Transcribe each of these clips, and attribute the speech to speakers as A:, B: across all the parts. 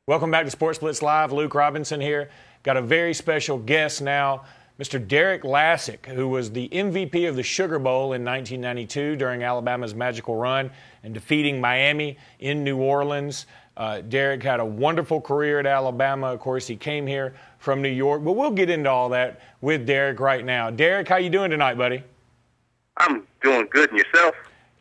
A: Welcome back to Sportz Blitz Live. Luke Robinson here. Got a very special guest now, Mr. Derrick Lassic, who was the MVP of the Sugar Bowl in 1992 during Alabama's magical run and defeating Miami in New Orleans. Derrick had a wonderful career at Alabama. Of course, he came here from New York, but we'll get into all that with Derrick right now. Derrick, how you doing tonight, buddy?
B: I'm doing good, and yourself?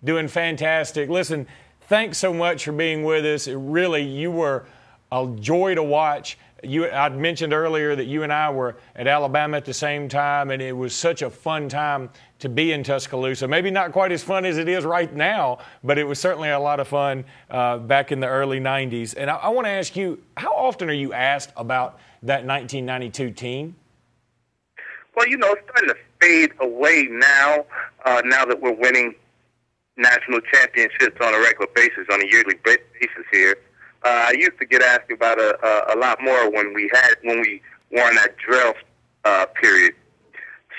A: Doing fantastic. Listen, thanks so much for being with us. You were a joy to watch. I'd mentioned earlier that you and I were at Alabama at the same time, and it was such a fun time to be in Tuscaloosa. Maybe not quite as fun as it is right now, but it was certainly a lot of fun back in the early 90s. And I want to ask you, how often are you asked about that 1992 team?
B: Well, it's starting to fade away now, now that we're winning national championships on a regular basis, on a yearly basis here. I used to get asked about a lot more when we were in that drill period.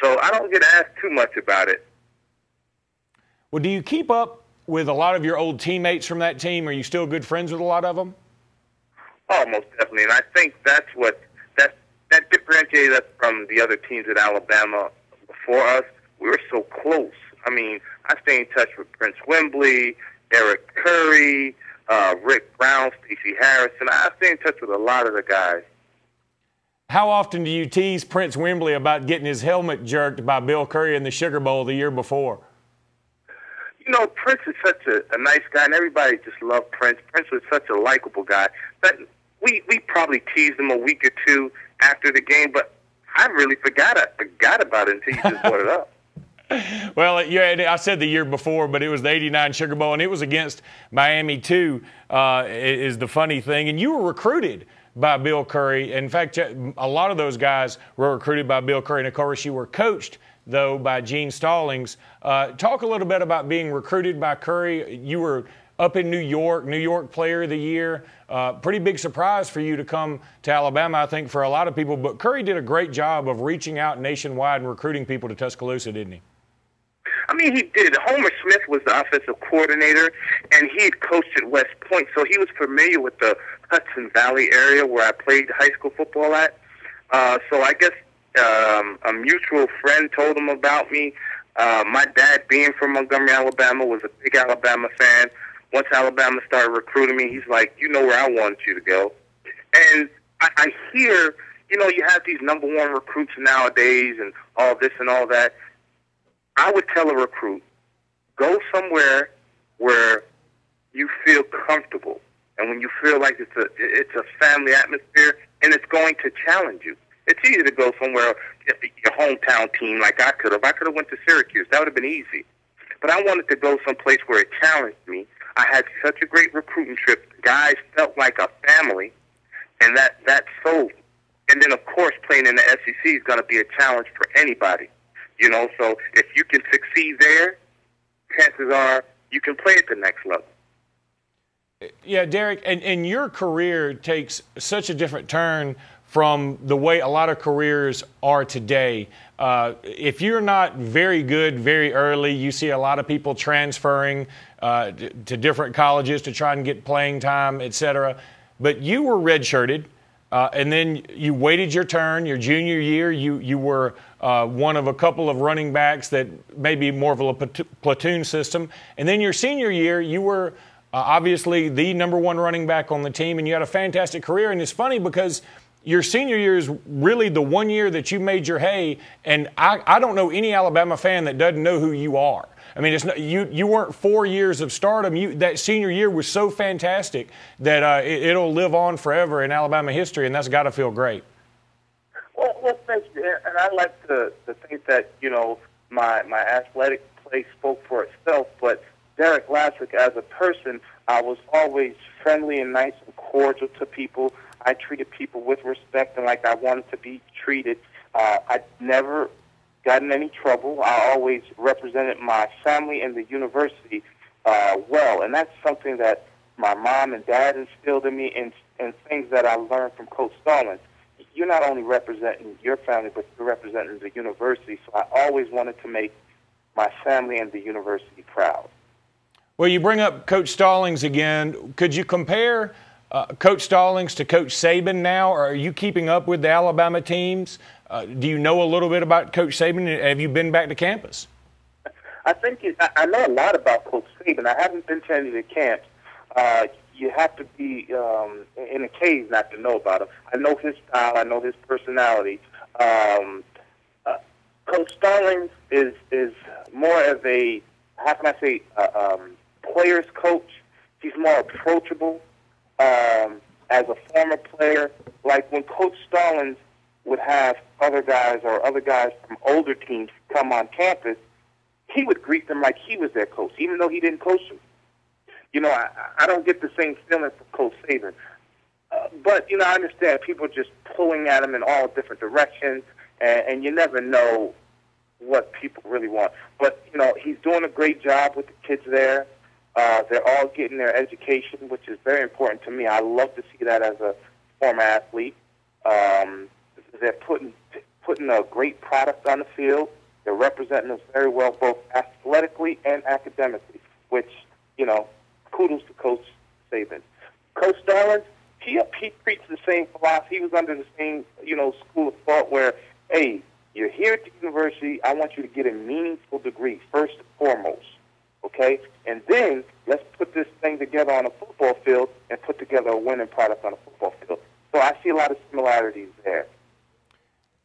B: So I don't get asked too much about it.
A: Well, do you keep up with a lot of your old teammates from that team? Are you still good friends with a lot of them?
B: Oh, most definitely. And I think that differentiated us from the other teams at Alabama before us. We were so close. I mean, I stay in touch with Prince Wembley, Eric Curry, Rick Brown, Stacey Harrison. I stay in touch with a lot of the guys.
A: How often do you tease Prince Wembley about getting his helmet jerked by Bill Curry in the Sugar Bowl the year before?
B: Prince is such a nice guy, and everybody just loved Prince. Prince was such a likable guy. But we probably teased him a week or two after the game, but I really forgot about it until you just brought it up.
A: Well, I said the year before, but it was the '89 Sugar Bowl, and it was against Miami too, is the funny thing. And you were recruited by Bill Curry. In fact, a lot of those guys were recruited by Bill Curry. And, of course, you were coached, though, by Gene Stallings. Talk a little bit about being recruited by Curry. You were up in New York Player of the Year. Pretty big surprise for you to come to Alabama, I think, for a lot of people. But Curry did a great job of reaching out nationwide and recruiting people to Tuscaloosa, didn't he?
B: I mean, he did. Homer Smith was the offensive coordinator, and he had coached at West Point, so he was familiar with the Hudson Valley area where I played high school football at. So I guess a mutual friend told him about me. My dad, being from Montgomery, Alabama, was a big Alabama fan. Once Alabama started recruiting me, he's like, you know where I want you to go. And I hear, you have these number one recruits nowadays and all this and all that. I would tell a recruit, go somewhere where you feel comfortable, and when you feel like it's a family atmosphere, and it's going to challenge you. It's easy to go somewhere, your hometown team, like I could have. I could have went to Syracuse. That would have been easy. But I wanted to go someplace where it challenged me. I had such a great recruiting trip. The guys felt like a family, and that sold. And then, of course, playing in the SEC is going to be a challenge for anybody. So if you can succeed there, chances are you can play at the next level.
A: Yeah, Derrick, and your career takes such a different turn from the way a lot of careers are today. If you're not very good very early, you see a lot of people transferring to different colleges to try and get playing time, et cetera. But you were redshirted. And then you waited your turn. Your junior year, you were one of a couple of running backs that may be more of a platoon system. And then your senior year, you were obviously the number one running back on the team, and you had a fantastic career. And it's funny because your senior year is really the one year that you made your hay, and I don't know any Alabama fan that doesn't know who you are. I mean, it's not, you weren't 4 years of stardom. That senior year was so fantastic that it'll live on forever in Alabama history, and that's got to feel great.
B: Well, thanks, and I like to think that my athletic play spoke for itself. But Derrick Lassic, as a person, I was always friendly and nice and cordial to people. I treated people with respect and like I wanted to be treated. I never got in any trouble. I always represented my family and the university well, and that's something that my mom and dad instilled in me, and things that I learned from Coach Stallings. You're not only representing your family, but you're representing the university, so I always wanted to make my family and the university proud.
A: Well, you bring up Coach Stallings again. Could you compare Coach Stallings to Coach Saban now? Or are you keeping up with the Alabama teams? Do you know a little bit about Coach Saban? Have you been back to campus?
B: I think I know a lot about Coach Saban. I haven't been to any of the camps. You have to be in a cave not to know about him. I know his style. I know his personality. Coach Stallings is more of a, how can I say, player's coach. He's more approachable. As a former player, like when Coach Stallings would have other guys from older teams come on campus, he would greet them like he was their coach, even though he didn't coach them. You know, I don't get the same feeling from Coach Saban. But, you know, I understand people just pulling at him in all different directions, and you never know what people really want. But, you know, he's doing a great job with the kids there. They're all getting their education, which is very important to me. I love to see that as a former athlete. They're putting a great product on the field. They're representing us very well, both athletically and academically, which, you know, kudos to Coach Saban. Coach Stallings, he preached the same philosophy. He was under the same, you know, school of thought where, hey, you're here at the university. I want you to get a meaningful degree first and foremost, okay? And then let's put this thing together on a football field and put together a winning product on a football field. So I see a lot of similarities there.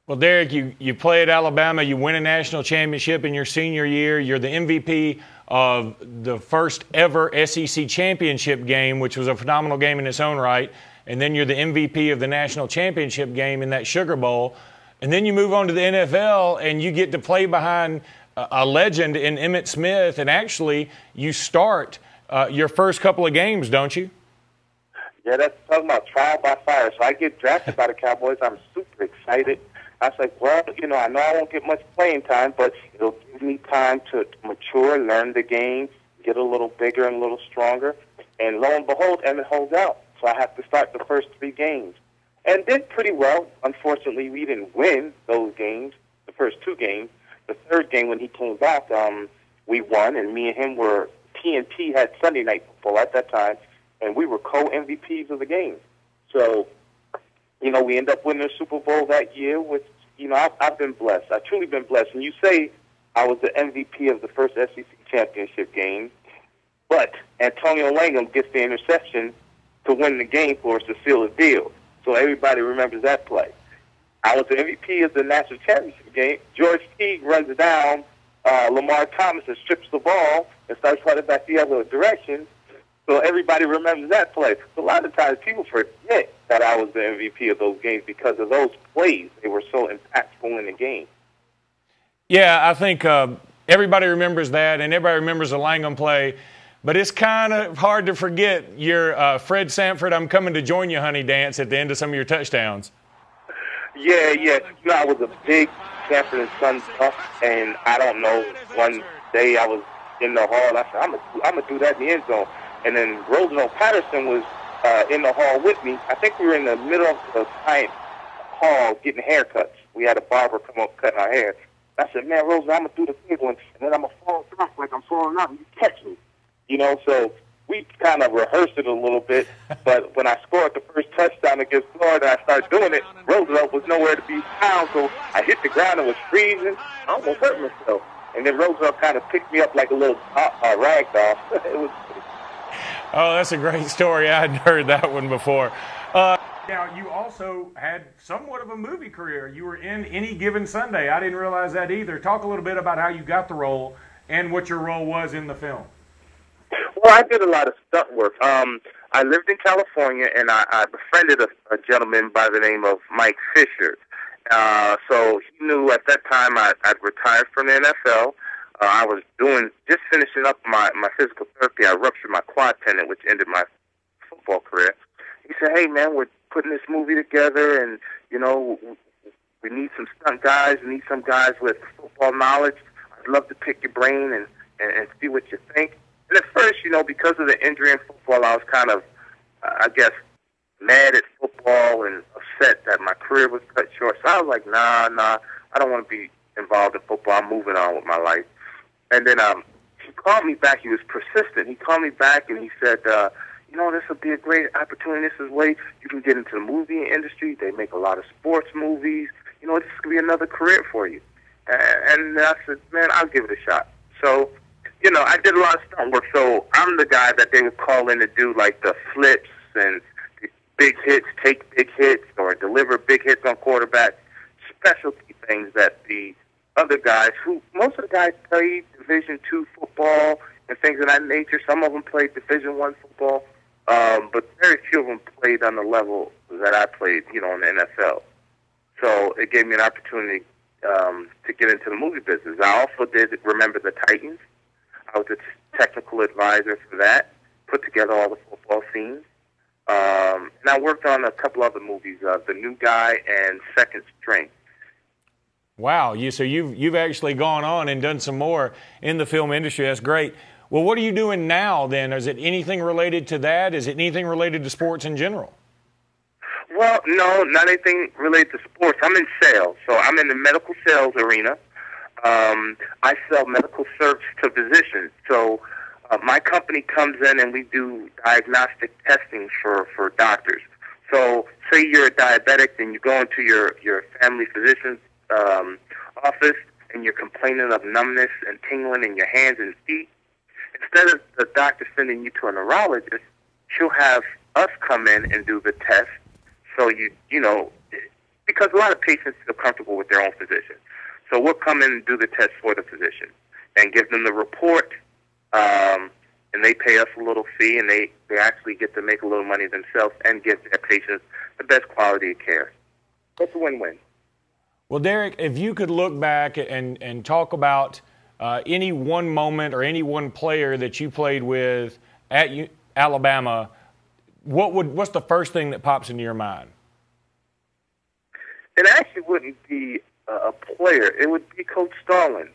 A: Well, Derrick, you play at Alabama. You win a national championship in your senior year. You're the MVP of the first ever SEC championship game, which was a phenomenal game in its own right. And then you're the MVP of the national championship game in that Sugar Bowl. And then you move on to the NFL, and you get to play behind a legend in Emmitt Smith. And actually, you start your first couple of games, don't you?
B: Yeah, that's talking about trial by fire. So I get drafted by the Cowboys. I'm super excited. I was like, well, you know I won't get much playing time, but it'll give me time to mature, learn the game, get a little bigger and a little stronger. And lo and behold, Emmitt holds out. So I have to start the first 3 games. And did pretty well. Unfortunately, we didn't win those games, the first 2 games. The third game, when he came back, we won, and me and him were TNT had Sunday Night Football at that time, and we were co-MVPs of the game. So, you know, we ended up winning the Super Bowl that year, which, you know, I've been blessed. I've truly been blessed. And you say I was the MVP of the first SEC championship game, but Antonio Langham gets the interception to win the game for us to seal the deal. So everybody remembers that play. I was the MVP of the national championship game. George Teague runs it down. Lamar Thomas strips the ball and starts running back the other direction. So everybody remembers that play. So a lot of times people forget that I was the MVP of those games because of those plays. They were so impactful in the game.
A: Yeah, I think everybody remembers that, and everybody remembers the Langham play. But it's kind of hard to forget your Fred Sanford, I'm coming to join you, honey, dance at the end of some of your touchdowns.
B: Yeah. You know, I was a big Sanford and Son buff, and I don't know, one day I was in the hall, and I said, I'm going to do that in the end zone. And then Roosevelt Patterson was in the hall with me. I think we were in the middle of the giant hall getting haircuts. We had a barber come up cutting our hair. I said, man, Roosevelt, I'm going to do the big one, and then I'm going to fall back like I'm falling out, and you catch me. You know, so we kind of rehearsed it a little bit. But when I scored the first touchdown against Florida, I started doing it. Roosevelt was nowhere to be found, so I hit the ground and was freezing. I almost hurt myself. And then Roosevelt kind of picked me up like a little rag doll. It was.
A: Oh, that's a great story. I hadn't heard that one before. Now, you also had somewhat of a movie career. You were in Any Given Sunday. I didn't realize that either. Talk a little bit about how you got the role and what your role was in the film.
B: Well, I did a lot of stunt work. I lived in California, and I befriended a gentleman by the name of Mike Fisher. So he knew at that time I'd retired from the NFL. I was just finishing up my physical therapy. I ruptured my quad tendon, which ended my football career. He said, hey, man, we're putting this movie together, and, you know, we need some stunt guys. We need some guys with football knowledge. I'd love to pick your brain and see what you think. And at first, you know, because of the injury in football, I was kind of, I guess, mad at football and upset that my career was cut short. So I was like, nah, I don't want to be involved in football. I'm moving on with my life. And then he called me back. He was persistent. He called me back and he said, this would be a great opportunity. This is way you can get into the movie industry. They make a lot of sports movies. This could be another career for you. And I said, man, I'll give it a shot. So, I did a lot of stunt work. So I'm the guy that they would call in to do like the flips and the big hits, take big hits, or deliver big hits on quarterback. Specialty things that the other guys, who most of the guys played Division II football and things of that nature. Some of them played Division I football, but very few of them played on the level that I played, in the NFL. So it gave me an opportunity to get into the movie business. I also did Remember the Titans. I was a technical advisor for that, put together all the football scenes. And I worked on a couple other movies, The New Guy and Second String.
A: Wow, so you've actually gone on and done some more in the film industry. That's great. Well, what are you doing now then? Is it anything related to that? Is it anything related to sports in general?
B: Well, no, not anything related to sports. I'm in sales, so I'm in the medical sales arena. I sell medical service to physicians. So my company comes in and we do diagnostic testing for doctors. So say you're a diabetic and you go into your family physician's office and you're complaining of numbness and tingling in your hands and feet. Instead of the doctor sending you to a neurologist, she'll have us come in and do the test. So because a lot of patients feel comfortable with their own physician. So we'll come in and do the test for the physician and give them the report, and they pay us a little fee, and they actually get to make a little money themselves and give their patients the best quality of care. It's a win-win.
A: Well, Derrick, if you could look back and talk about any one moment or any one player that you played with at Alabama, what's the first thing that pops into your mind?
B: It actually wouldn't be a player. It would be Coach Stallings.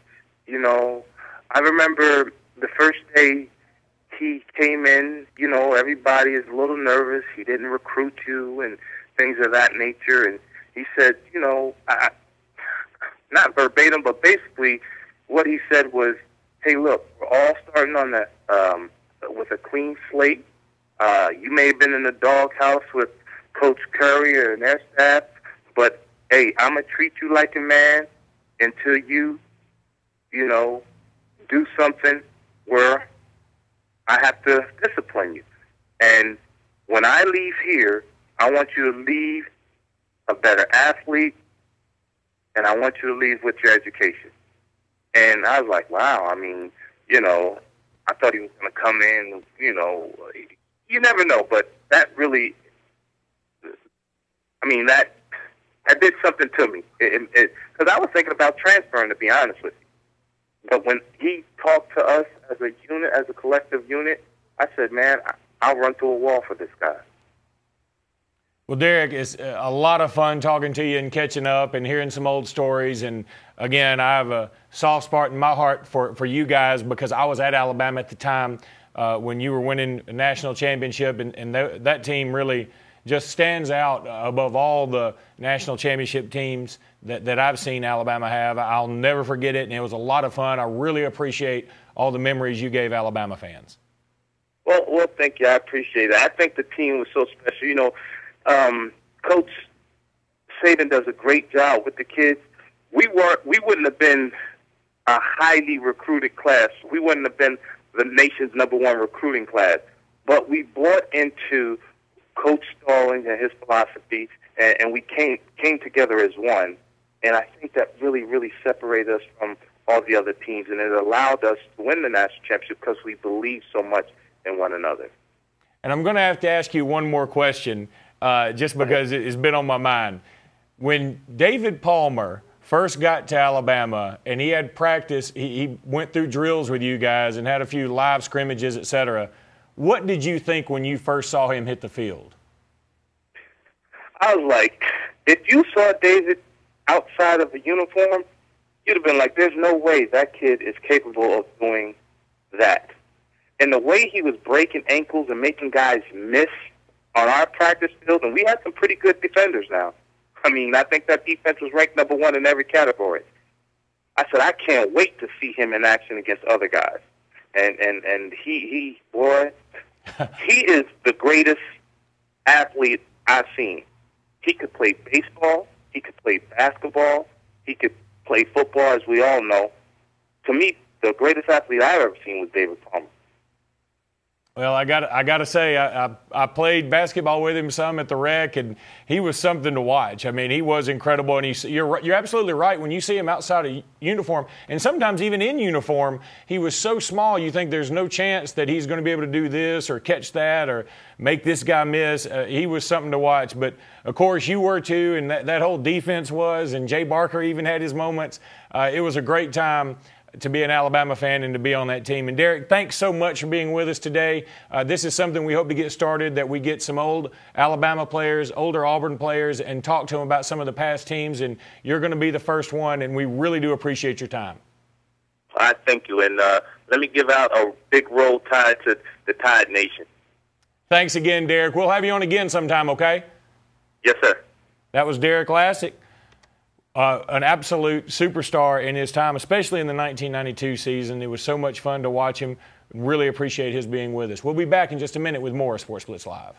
B: I remember the first day he came in, everybody is a little nervous. He didn't recruit you and things of that nature. And he said, not verbatim, but basically what he said was, hey, look, we're all starting on with a clean slate. You may have been in the doghouse with Coach Curry and their staff, but, hey, I'm going to treat you like a man until you, do something where I have to discipline you. And when I leave here, I want you to leave a better athlete, and I want you to leave with your education. And I was like, wow, I mean, I thought he was going to come in, you never know, but that really, that did something to me. Because I was thinking about transferring, to be honest with you. But when he talked to us as a unit, as a collective unit, I said, man, I'll run through a wall for this guy.
A: Well, Derrick, it's a lot of fun talking to you and catching up and hearing some old stories. And, again, I have a soft spot in my heart for you guys because I was at Alabama at the time when you were winning a national championship, and that team really just stands out above all the national championship teams that I've seen Alabama have. I'll never forget it, and it was a lot of fun. I really appreciate all the memories you gave Alabama fans.
B: Well, thank you. I appreciate it. I think the team was so special. Coach Saban does a great job with the kids. We wouldn't have been a highly recruited class. We wouldn't have been the nation's #1 recruiting class. But we bought into Coach Stallings and his philosophy, and we came together as one. And I think that really, really separated us from all the other teams, and it allowed us to win the national championship because we believe so much in one another.
A: And I'm going to have to ask you one more question, just because it's been on my mind. When David Palmer first got to Alabama and he had practice, he went through drills with you guys and had a few live scrimmages, et cetera. What did you think when you first saw him hit the field?
B: I was like, if you saw David outside of the uniform, you'd have been like, there's no way that kid is capable of doing that. And the way he was breaking ankles and making guys miss on our practice field, and we had some pretty good defenders now. I think that defense was ranked #1 in every category. I said, I can't wait to see him in action against other guys. And he boy, He is the greatest athlete I've seen. He could play baseball. He could play basketball. He could play football, as we all know. To me, the greatest athlete I've ever seen was David Palmer.
A: Well, I got to say, I played basketball with him some at the Rec, and he was something to watch. I mean, he was incredible, and you're absolutely right. When you see him outside of uniform, and sometimes even in uniform, he was so small you think there's no chance that he's going to be able to do this or catch that or make this guy miss. He was something to watch. But, of course, you were too, and that whole defense was, and Jay Barker even had his moments. It was a great time to be an Alabama fan and to be on that team. And, Derrick, thanks so much for being with us today. This is something we hope to get started, that we get some old Alabama players, older Auburn players, and talk to them about some of the past teams. And you're going to be the first one, and we really do appreciate your time.
B: I thank you. And let me give out a big roll tide to the Tide Nation.
A: Thanks again, Derrick. We'll have you on again sometime, okay?
B: Yes, sir.
A: That was Derrick Lassic. An absolute superstar in his time, especially in the 1992 season. It was so much fun to watch him. Really appreciate his being with us. We'll be back in just a minute with more Sportz Blitz Live.